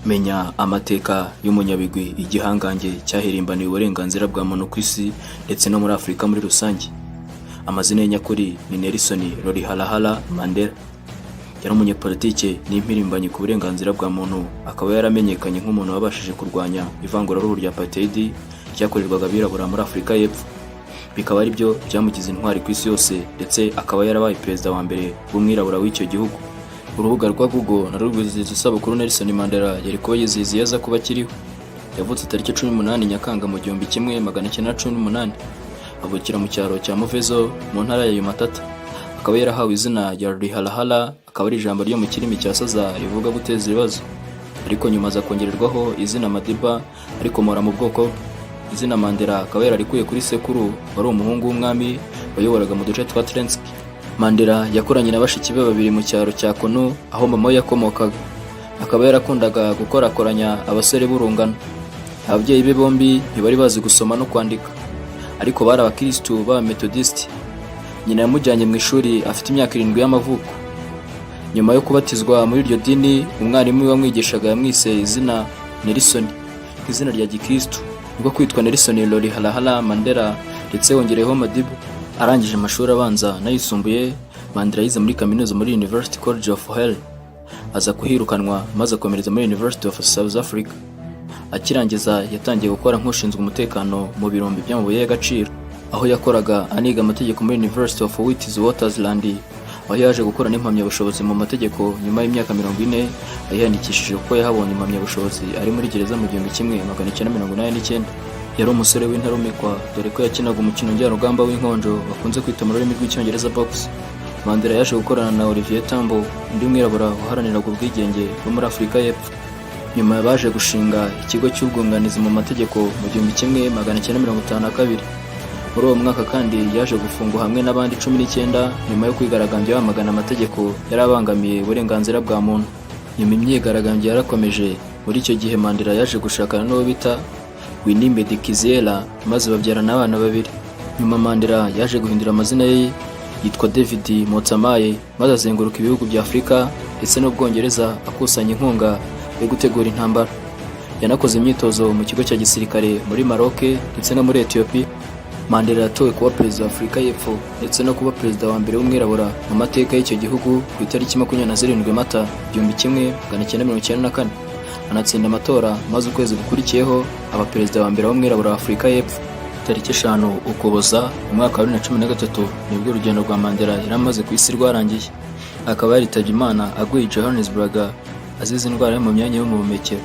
Menya amateka y'umunyabigwi, igihangange cyahirimbaniye uburenganzira bwa muntu ku isi ndetse no muri Afurika muri rusange. Amazina ye nyakuri ni Nelsonmandela. Yari umunyepolitike n'impirimbanyi ku burenganzira bwa muntu, akaba yaramenyekanye nk'umuntu wabashije kurwanya ivanguraruhu rya apartheid ryakorerwaga abirabura muri Afurika y'Epfo. Bikaba ari byo byamugize intwari ku isi yose, ndetse akaba yarabaye perezida wa mbere w'umwirabura w'icyo gihugu. Urubuga rwa Google narwo rwizihiza isabukuru Nelsonmandela yari kuba yizihiza yaza kuba akiriho. Yavutse tariki 18 Nyakanga mu 1918. Avukira mu cyaro cya Muvezo mu ntara ya Matata. Akaba yarahawe izina rya Rihalala, akaba ari ijambo ryo mu kirimi cya Saza rivuga guteza ibibazo. Ariko nyuma za kongererwaho izina Madiba ariko mora mu bwoko. Izina Mandela akaba yararikuye kuri sekuru wari umuhungu w'umwami wayoboraga mu duce twa Trenski. Mandela yakoranye na bashiki be babiri mu cyaro cya Kono aho mama we yakomokaga. Akaba yarakundaga gukorakoranya abasore b'urungano. Ababyeyi be bombi ntibari bazi gusoma no kwandika, ariko bari abakristu ba Methodist. Nyina yamujyanye mu ishuri afite imyaka 7 y'amavuko. Nyuma yo kubatizwa muri iryo dini, umwarimu we wamwigishaga yamwise izina Nelson, izina rya gikristu, ubwo kwitwa Nelson Mandela ndetse wongereho Madiba. Arangije amashuri abanza n'ayisumbuye, Mandela yize muri kaminuza muri University College of Health. Aza kuhirukanwa maze akomereza muri University of South Africa. Akirangiza yatangiye gukora nk'ushinzwe umutekano mu birombe by'amabuye y'agaciro, aho yakoraga aniga amategeko muri University of Witwatersrand, aho yaje gukora n'impamyabushobozi mu mategeko. Nyuma y'imyaka 40 ayandikishije kuko yahabonye impamyabushobozi ari muri gereza mu 1989. Yari umusore w'intarumikwa, dore ko yakinaga umukino njyarugamba w'inkonjo bakunze kwita mu rurimi rw'icyongereza box. Mandela yaje gukorana na Olivier Tambo, undi mwirabura waharaniraga ubwigenge bwo muri Afurika y'Epfo. Nyuma baje gushinga ikigo cy'ubwunganizi mu mategeko mu 1952. Muri uwo mwaka kandi yaje gufungwa hamwe n'abandi 19 nyuma yo kwigaragambya bamagana amategeko yarabangamiye uburenganzira bwa muntu. Nyuma imyigaragambyo yarakomeje. Muri icyo gihe Mandela yaje gushakana n'uwo bita Kiziela, maze babyarana abana babiri. Nyuma Mandela yaje guhindura amazina ye, yitwa David Motsamaye, maze azenguruka ibihugu bya Afurika ndetse n'Ubwongereza akusanya inkunga yo gutegura intambara. Yanakoze imyitozo mu kigo cya gisirikare muri Maroc ndetse no muri Ethiopia. Mandela yatowe kuba perezida wa Afurika y'Epfo ndetse no kuba perezida wa mbere w'umwirabura mu mateka y'icyo gihugu ku itariki 27 Mata 1994. Anatsinda amatora, maze ukwezi gukurikiyeho aba perezida wa mbere w'umwirabura wa Afurika y'Epfo. Tariki 5 Ukuboza mu mwaka wa 2013 nibwo urugendo rwa Mandela yaramaze ku isi rwarangiye. Akaba yaritabye Imana aguye i Johannesburg azize indwara yo mu myanya y'ubuhumekero.